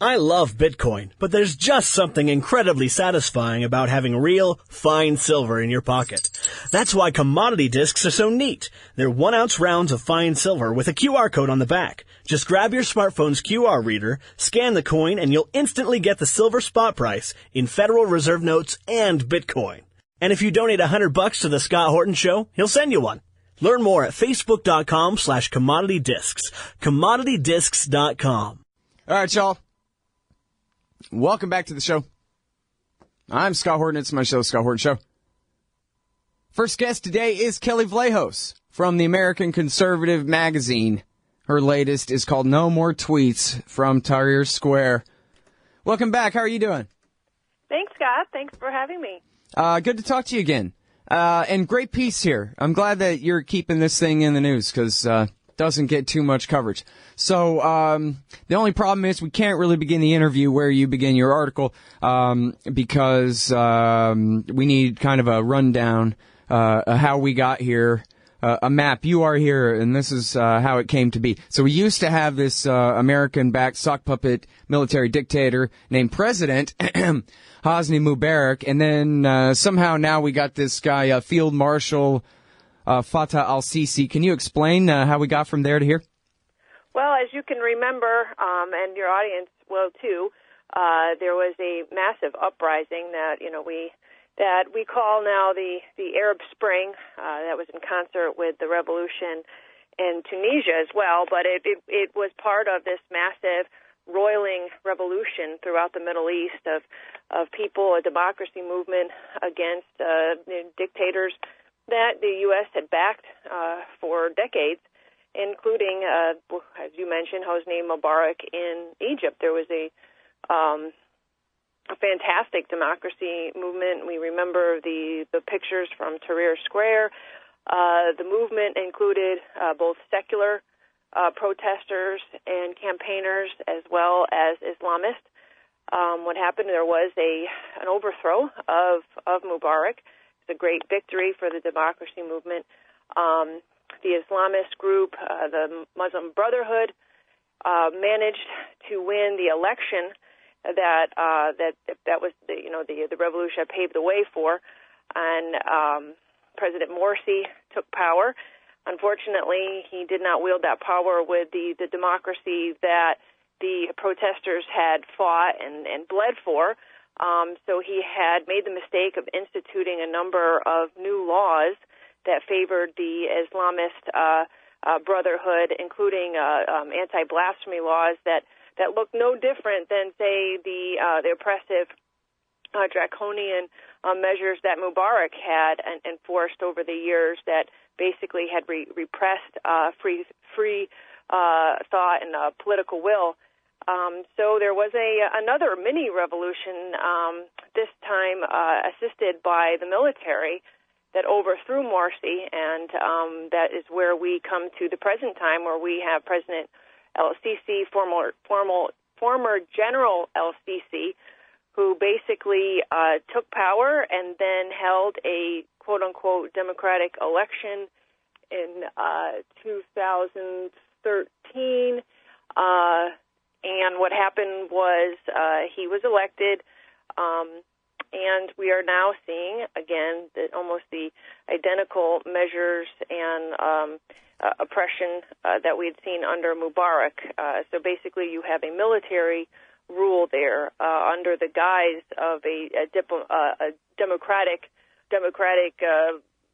I love Bitcoin, but there's just something incredibly satisfying about having real, fine silver in your pocket. That's why commodity discs are so neat. They're 1-ounce rounds of fine silver with a QR code on the back. Just grab your smartphone's QR reader, scan the coin, and you'll instantly get the silver spot price in Federal Reserve notes and Bitcoin. And if you donate $100 to the Scott Horton Show, he'll send you one. Learn more at facebook.com/commoditydiscs. commoditydiscs.com. All right, y'all. Welcome back to the show. I'm Scott Horton. It's my show, Scott Horton Show. First guest today is Kelley Vlahos from the American Conservative magazine. Her latest is called No More Tweets from Tahrir Square. Welcome back. How are you doing? Thanks, Scott. Thanks for having me. Good to talk to you again. And great piece here. I'm glad that you're keeping this thing in the news because doesn't get too much coverage. So the only problem is we can't really begin the interview where you begin your article because we need kind of a rundown how we got here, a map. You are here, and this is how it came to be. So we used to have this American-backed sock puppet military dictator named President Hosni Mubarak, and then somehow now we got this guy, Field Marshal Fattah al-Sisi. Can you explain how we got from there to here? Well, as you can remember, and your audience will too, there was a massive uprising that we call now the Arab Spring. That was in concert with the revolution in Tunisia as well, but it was part of this massive roiling revolution throughout the Middle East of people, a democracy movement against dictators that the U.S. had backed for decades, including, as you mentioned, Hosni Mubarak in Egypt. There was a fantastic democracy movement. We remember the pictures from Tahrir Square. The movement included both secular protesters and campaigners as well as Islamists. What happened, there was an overthrow of Mubarak. It's a great victory for the democracy movement. The Islamist group, the Muslim Brotherhood, managed to win the election that was the revolution paved the way for, and President Morsi took power. Unfortunately, he did not wield that power with the democracy that the protesters had fought and bled for. So he had made the mistake of instituting a number of new laws that favored the Islamist Brotherhood, including anti-blasphemy laws that look no different than, say, the oppressive draconian measures that Mubarak had enforced over the years that basically had repressed free thought and political will. So there was another mini revolution, this time assisted by the military, that overthrew Morsi, and that is where we come to the present time, where we have President el-Sisi, former General el-Sisi, who basically took power and then held a quote-unquote democratic election in 2013. And what happened was he was elected, and we are now seeing, again, almost the identical measures and oppression that we had seen under Mubarak. So basically you have a military rule there under the guise of a democratic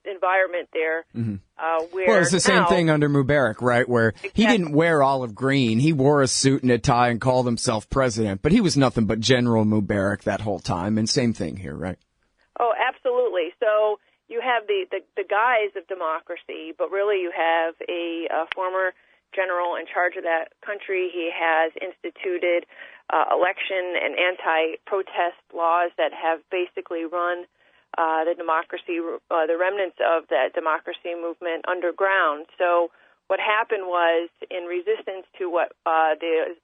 environment there. Mm-hmm. Well, it's the same thing under Mubarak, right, where he didn't wear olive green. He wore a suit and a tie and called himself president, but he was nothing but General Mubarak that whole time, and same thing here, right? Oh, absolutely. So you have the guise of democracy, but really you have a former general in charge of that country. He has instituted election and anti-protest laws that have basically run the democracy, the remnants of that democracy movement underground. So what happened was, in resistance to what the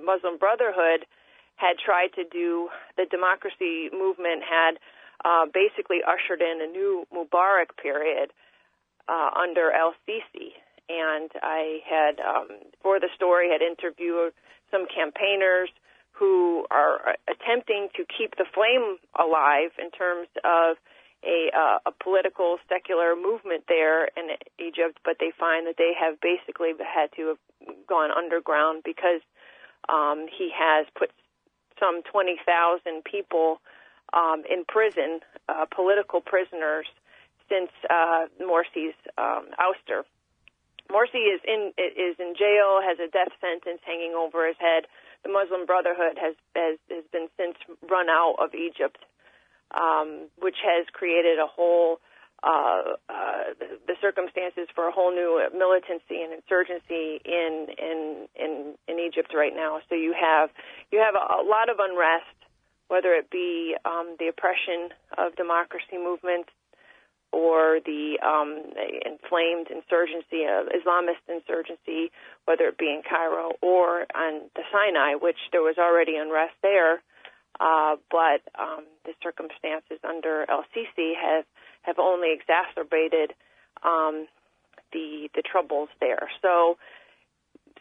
Muslim Brotherhood had tried to do, the democracy movement had basically ushered in a new Mubarak period under el-Sisi. And I had, for the story, had interviewed some campaigners who are attempting to keep the flame alive in terms of a political secular movement there in Egypt, but they find that they have basically had to have gone underground because he has put some 20,000 people in prison, political prisoners, since Morsi's ouster. Morsi is in jail, has a death sentence hanging over his head. The Muslim Brotherhood has been since run out of Egypt, which has created a whole the circumstances for a whole new militancy and insurgency in Egypt right now. So you have a lot of unrest, whether it be the oppression of democracy movements or the inflamed insurgency of Islamist insurgency, whether it be in Cairo or on the Sinai, which there was already unrest there, but the circumstances under El-Sisi have only exacerbated the troubles there. So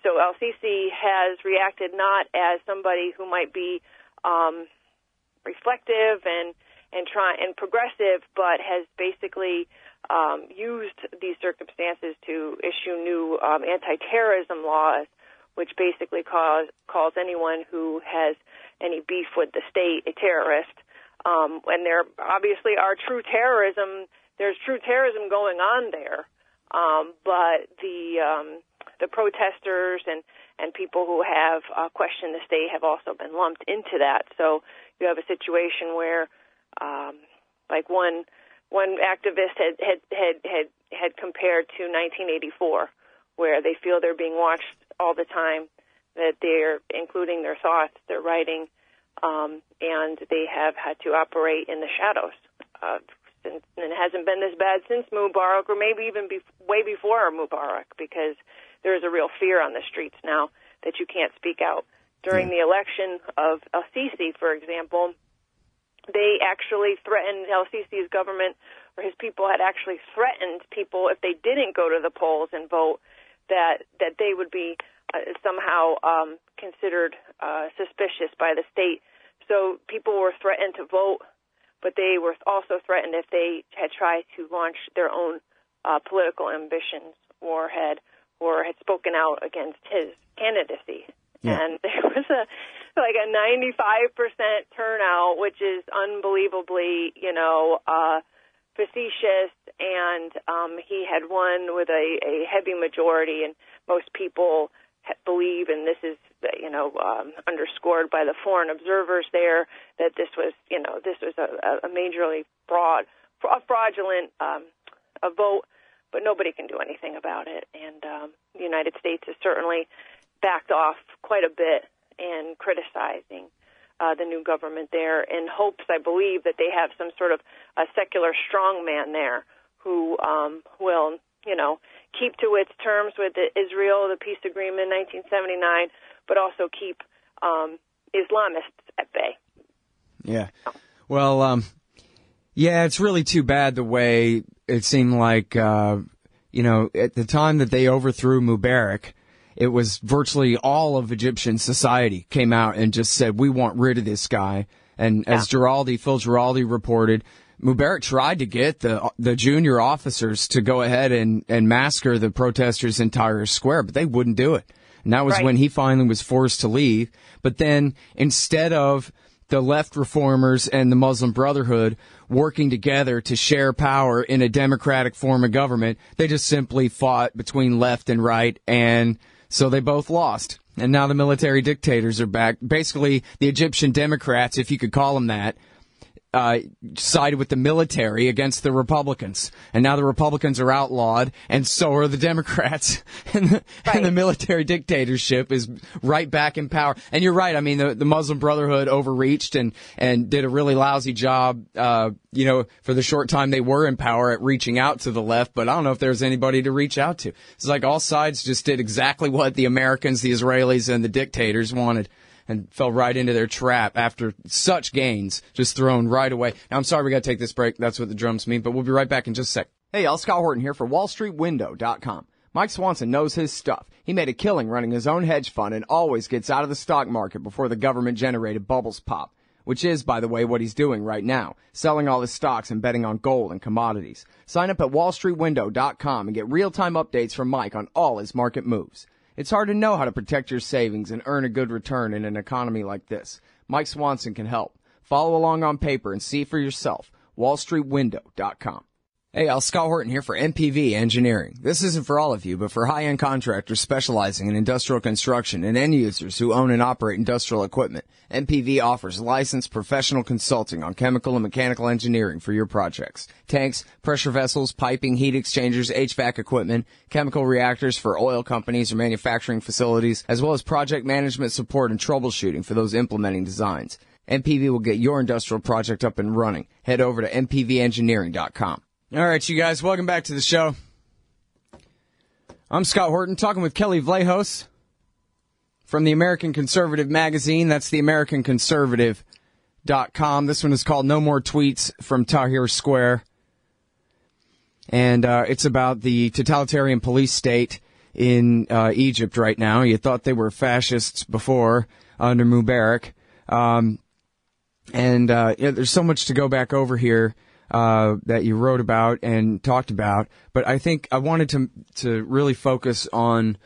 El-Sisi has reacted not as somebody who might be reflective and progressive, but has basically used these circumstances to issue new anti-terrorism laws, which basically calls anyone who has any beef with the state a terrorist. And there obviously are there's true terrorism going on there, but the protesters and people who have questioned the state have also been lumped into that. So you have a situation where like one activist had compared to 1984, where they feel they're being watched all the time, that they're including their thoughts, their writing, and they have had to operate in the shadows. And it hasn't been this bad since Mubarak, or maybe even way before Mubarak, because there is a real fear on the streets now that you can't speak out. During the election of El-Sisi, for example, they actually threatened, El-Sisi's government or his people had actually threatened people if they didn't go to the polls and vote, that they would be somehow considered suspicious by the state. So people were threatened to vote, but they were also threatened if they had tried to launch their own political ambitions or had spoken out against his candidacy. Yeah. And there was a 95% turnout, which is unbelievably, facetious, and he had won with a heavy majority, and most people believe, and this is, underscored by the foreign observers there, that this was a majorly fraudulent vote, but nobody can do anything about it, and the United States has certainly backed off quite a bit in criticizing the new government there, in hopes, I believe, that they have some sort of a secular strongman there who will, keep to its terms with Israel, the peace agreement in 1979, but also keep Islamists at bay. Yeah. Well, it's really too bad the way it seemed like, at the time that they overthrew Mubarak, it was virtually all of Egyptian society came out and just said, we want rid of this guy. And as Phil Giraldi reported, Mubarak tried to get the junior officers to go ahead and massacre the protesters in Tahrir Square, but they wouldn't do it. And that was when he finally was forced to leave. But then instead of the left reformers and the Muslim Brotherhood working together to share power in a democratic form of government, they just simply fought between left and right, and so they both lost. And now the military dictators are back. Basically, the Egyptian Democrats, if you could call them that, sided with the military against the Republicans. And now the Republicans are outlawed, and so are the Democrats. And the military dictatorship is right back in power. And you're right. I mean, the Muslim Brotherhood overreached and did a really lousy job, for the short time they were in power at reaching out to the left. But I don't know if there's anybody to reach out to. It's like all sides just did exactly what the Americans, the Israelis, and the dictators wanted, and fell right into their trap after such gains, just thrown right away. Now, I'm sorry we got to take this break. That's what the drums mean, but we'll be right back in just a sec. Hey, y'all, Scott Horton here for WallStreetWindow.com. Mike Swanson knows his stuff. He made a killing running his own hedge fund and always gets out of the stock market before the government-generated bubbles pop, which is, by the way, what he's doing right now, selling all his stocks and betting on gold and commodities. Sign up at wallstreetwindow.com and get real-time updates from Mike on all his market moves. It's hard to know how to protect your savings and earn a good return in an economy like this. Mike Swanson can help. Follow along on paper and see for yourself. wallstreetwindow.com. Hey, Scott Horton here for MPV Engineering. This isn't for all of you, but for high-end contractors specializing in industrial construction and end users who own and operate industrial equipment. MPV offers licensed professional consulting on chemical and mechanical engineering for your projects. Tanks, pressure vessels, piping, heat exchangers, HVAC equipment, chemical reactors for oil companies or manufacturing facilities, as well as project management support and troubleshooting for those implementing designs. MPV will get your industrial project up and running. Head over to mpvengineering.com. All right, you guys, welcome back to the show. I'm Scott Horton, talking with Kelley Vlahos from the American Conservative magazine. That's the AmericanConservative.com. This one is called No More Tweets from Tahrir Square. And it's about the totalitarian police state in Egypt right now. You thought they were fascists before under Mubarak. There's so much to go back over here that you wrote about and talked about, but I think I wanted to really focus on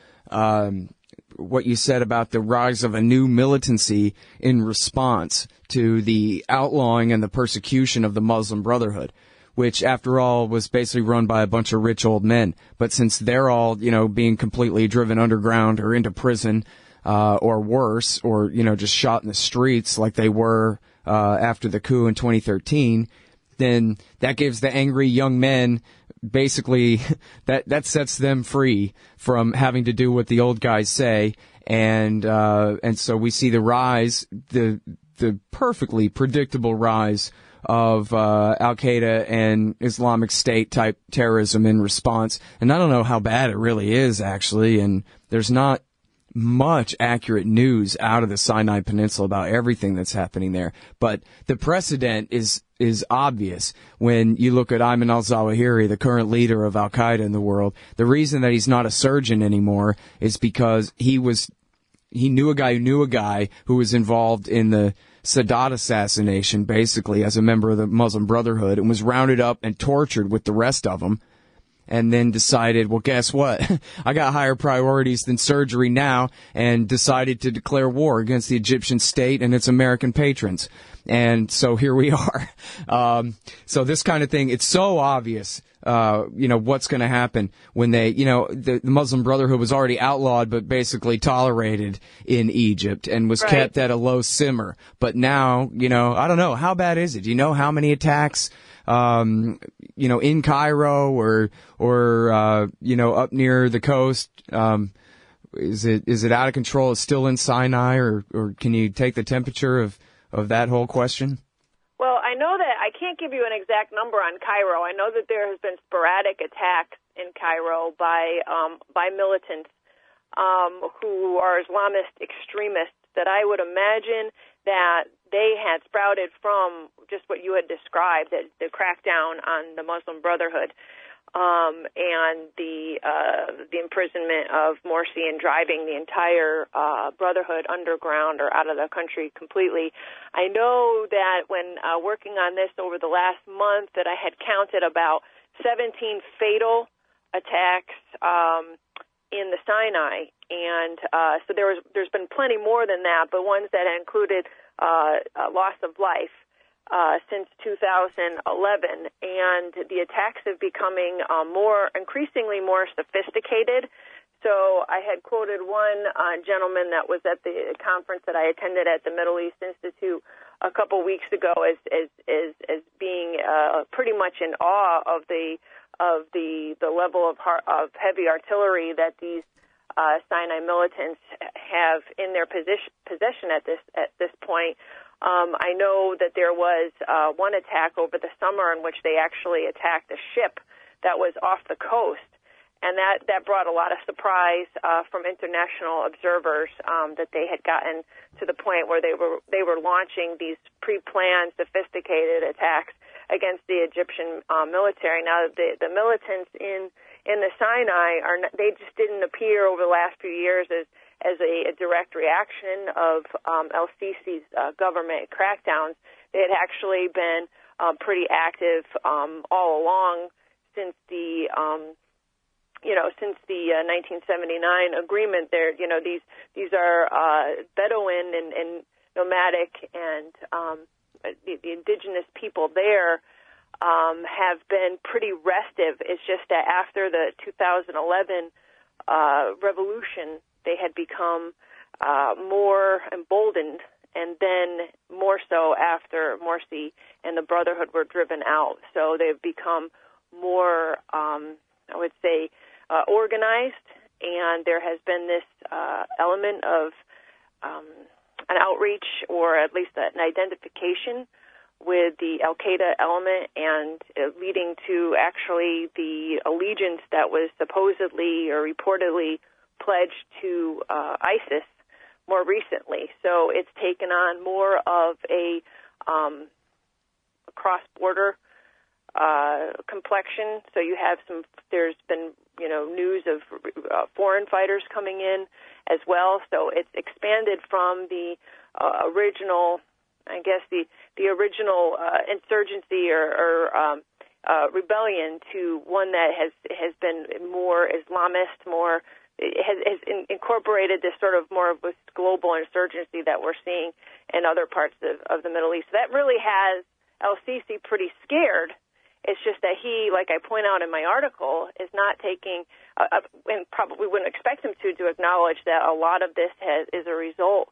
what you said about the rise of a new militancy in response to the outlawing and the persecution of the Muslim Brotherhood, which, after all, was basically run by a bunch of rich old men. But since they're all, being completely driven underground or into prison, or worse, or, just shot in the streets like they were after the coup in 2013, then that gives the angry young men basically that sets them free from having to do what the old guys say, and so we see the rise, the perfectly predictable rise of Al-Qaeda and Islamic State type terrorism in response. And I don't know how bad it really is, actually, and there's not much accurate news out of the Sinai Peninsula about everything that's happening there. But the precedent is obvious when you look at Ayman al-Zawahiri, the current leader of Al-Qaeda in the world. The reason that he's not a surgeon anymore is because he knew a guy who knew a guy who was involved in the Sadat assassination, basically, as a member of the Muslim Brotherhood, and was rounded up and tortured with the rest of them. And then decided, well, guess what? I got higher priorities than surgery now, and decided to declare war against the Egyptian state and its American patrons. And so here we are. So this kind of thing, it's so obvious, what's going to happen when they, the Muslim Brotherhood was already outlawed, but basically tolerated in Egypt and was kept at a low simmer. But now, I don't know, how bad is it? Do you know how many attacks in Cairo or up near the coast? Is it out of control? It's still in Sinai, or can you take the temperature of that whole question? Well, I know that I can't give you an exact number on Cairo. I know that there has been sporadic attacks in Cairo by militants who are Islamist extremists that I would imagine that they had sprouted from just what you had described, the crackdown on the Muslim Brotherhood, and the imprisonment of Morsi and driving the entire Brotherhood underground or out of the country completely. I know that when working on this over the last month that I had counted about 17 fatal attacks in the Sinai, and so there's been plenty more than that, but ones that included loss of life since 2011, and the attacks have becoming increasingly more sophisticated. So I had quoted one gentleman that was at the conference that I attended at the Middle East Institute a couple weeks ago as being pretty much in awe of the level of heavy artillery that these Sinai militants have in their possession at this point. I know that there was one attack over the summer in which they actually attacked a ship that was off the coast, and that brought a lot of surprise from international observers that they had gotten to the point where they were launching these pre-planned, sophisticated attacks against the Egyptian military. Now, the militants in in the Sinai they just didn't appear over the last few years as a direct reaction of el-Sisi's government crackdowns. They had actually been pretty active all along since the 1979 agreement. There, these are Bedouin and nomadic, and the indigenous people there have been pretty restive. It's just that after the 2011 revolution, they had become more emboldened, and then more so after Morsi and the Brotherhood were driven out. So they've become more, I would say, organized, and there has been this element of an outreach, or at least an identification with the al-Qaeda element, and leading to actually the allegiance that was supposedly or reportedly pledged to ISIS more recently. So it's taken on more of a cross-border complexion. So you have there's been, news of foreign fighters coming in as well. So it's expanded from the original, I guess, the original insurgency or rebellion to one that has been more Islamist, more has incorporated this sort of more of a global insurgency that we're seeing in other parts of the Middle East. So that really has el-Sisi pretty scared. It's just that he, like I point out in my article, is not taking, and probably wouldn't expect him to acknowledge that a lot of this is a result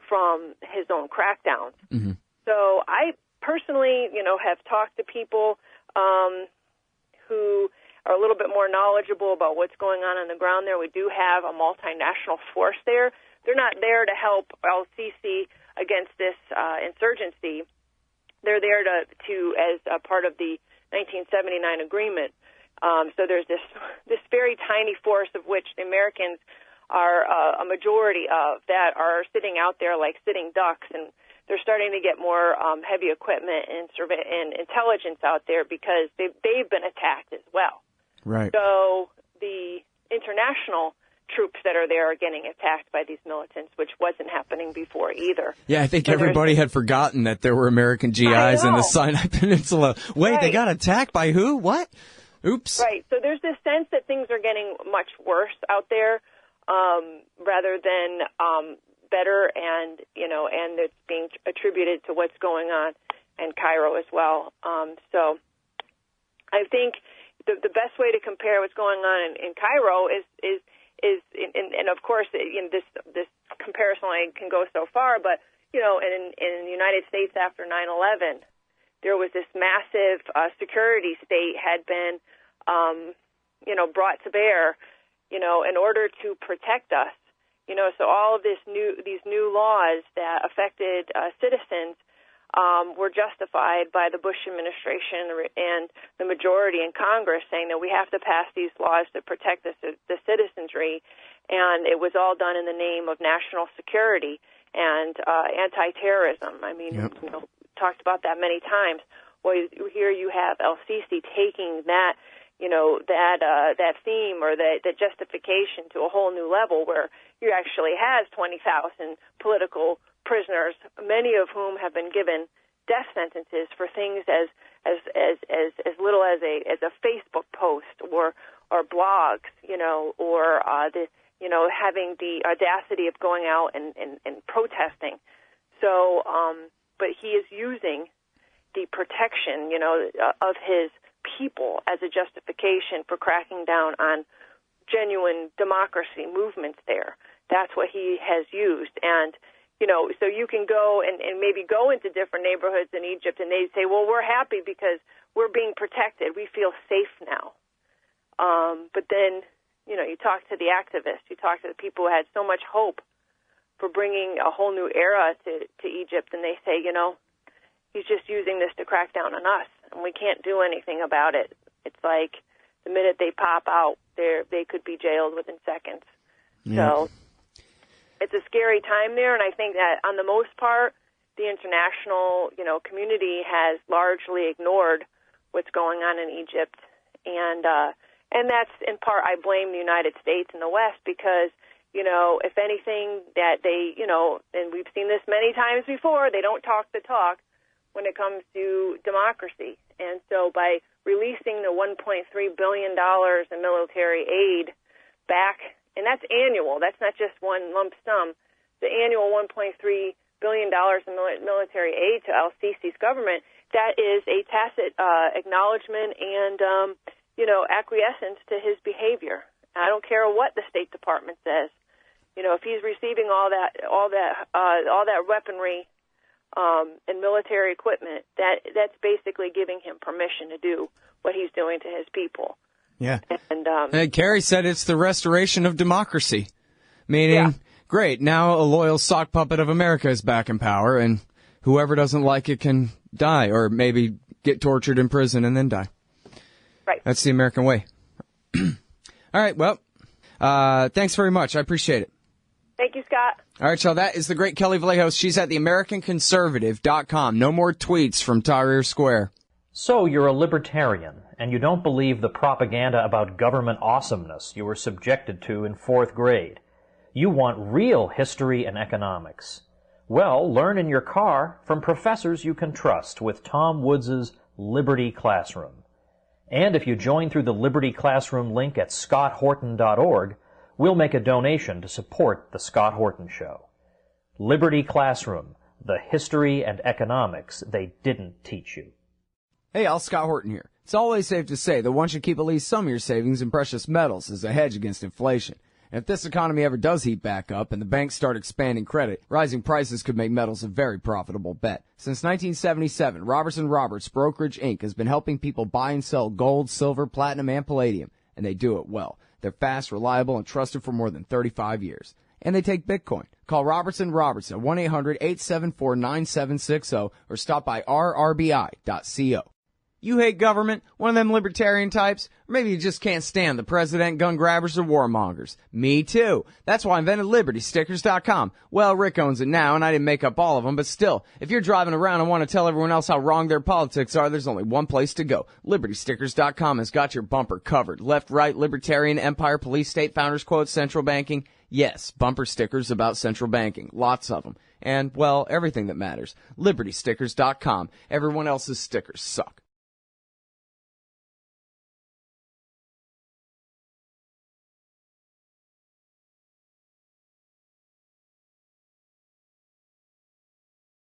from his own crackdowns. Mm-hmm. So I personally, have talked to people who are a little bit more knowledgeable about what's going on the ground there. We do have a multinational force there. They're not there to help el-Sisi against this insurgency. They're there to as a part of the 1979 agreement. So there's this very tiny force of which the Americans are a majority of, that are sitting out there like sitting ducks, and they're starting to get more heavy equipment and intelligence out there because they've been attacked as well. Right. So the international troops that are there are getting attacked by these militants, which wasn't happening before either. Yeah, I think everybody had forgotten that there were American GIs in the Sinai Peninsula. Wait, right. They got attacked by who? What? Oops. Right. So there's this sense that things are getting much worse out there, rather than better, and and it's being attributed to what's going on in Cairo as well. So I think the best way to compare what's going on in Cairo is and of course, this comparison line can go so far, but in the United States after 9/11, there was this massive security state had been brought to bear, in order to protect us. So all of these new laws that affected citizens were justified by the Bush administration and the majority in Congress, saying that we have to pass these laws to protect the citizenry, and it was all done in the name of national security and anti-terrorism. I mean, yep. Talked about that many times. Well, here you have el-Sisi taking that, that theme or that justification to a whole new level, where he actually has 20,000 political prisoners, many of whom have been given death sentences for things as little as a Facebook post or blogs, or having the audacity of going out and protesting. So, but he is using the protection, of his people as a justification for cracking down on genuine democracy movements there. That's what he has used. And so you can go and maybe go into different neighborhoods in Egypt, and they say, well, we're happy because we're being protected. We feel safe now. But then, you talk to the activists, you talk to the people who had so much hope for bringing a whole new era to Egypt, and they say, he's just using this to crack down on us, and we can't do anything about it. It's like the minute they pop out, they could be jailed within seconds. Yeah. So it's a scary time there, and I think that on the most part, the international, community has largely ignored what's going on in Egypt, and And that's, in part, I blame the United States and the West because, if anything, that they, and we've seen this many times before, they don't talk the talk when it comes to democracy. And so by releasing the $1.3 billion in military aid back, and that's annual, that's not just one lump sum, the annual $1.3 billion in military aid to El-Sisi's government, that is a tacit acknowledgement and, acquiescence to his behavior. I don't care what the State Department says. If he's receiving all that weaponry and military equipment, that's basically giving him permission to do what he's doing to his people. Yeah. And Kerry said it's the restoration of democracy, meaning, great, now a loyal sock puppet of America is back in power, and whoever doesn't like it can die, or maybe get tortured in prison and then die. Right. That's the American way. All right, well, thanks very much. I appreciate it. Thank you, Scott. All right, so that is the great Kelley Vlahos. She's at theamericanconservative.com. No more tweets from Tahrir Square. So you're a libertarian, and you don't believe the propaganda about government awesomeness you were subjected to in 4th grade. You want real history and economics. Well, learn in your car from professors you can trust with Tom Woods' Liberty Classroom. And if you join through the Liberty Classroom link at scotthorton.org, we'll make a donation to support The Scott Horton Show. Liberty Classroom, the history and economics they didn't teach you. Hey, Al, Scott Horton here. It's always safe to say that one should keep at least some of your savings in precious metals as a hedge against inflation. And if this economy ever does heat back up and the banks start expanding credit, rising prices could make metals a very profitable bet. Since 1977, Robertson Roberts Brokerage Inc. has been helping people buy and sell gold, silver, platinum, and palladium, and they do it well. They're fast, reliable, and trusted for more than 35 years. And they take Bitcoin. Call Robertson Roberts at 1-800-874-9760 or stop by rrbi.co. You hate government, one of them libertarian types, or maybe you just can't stand the president, gun grabbers, or warmongers. Me too. That's why I invented LibertyStickers.com. Well, Rick owns it now, and I didn't make up all of them, but still, if you're driving around and want to tell everyone else how wrong their politics are, there's only one place to go. LibertyStickers.com has got your bumper covered. Left, right, libertarian, empire, police, state, founders quote, central banking. Yes, bumper stickers about central banking. Lots of them. And, well, everything that matters. LibertyStickers.com. Everyone else's stickers suck.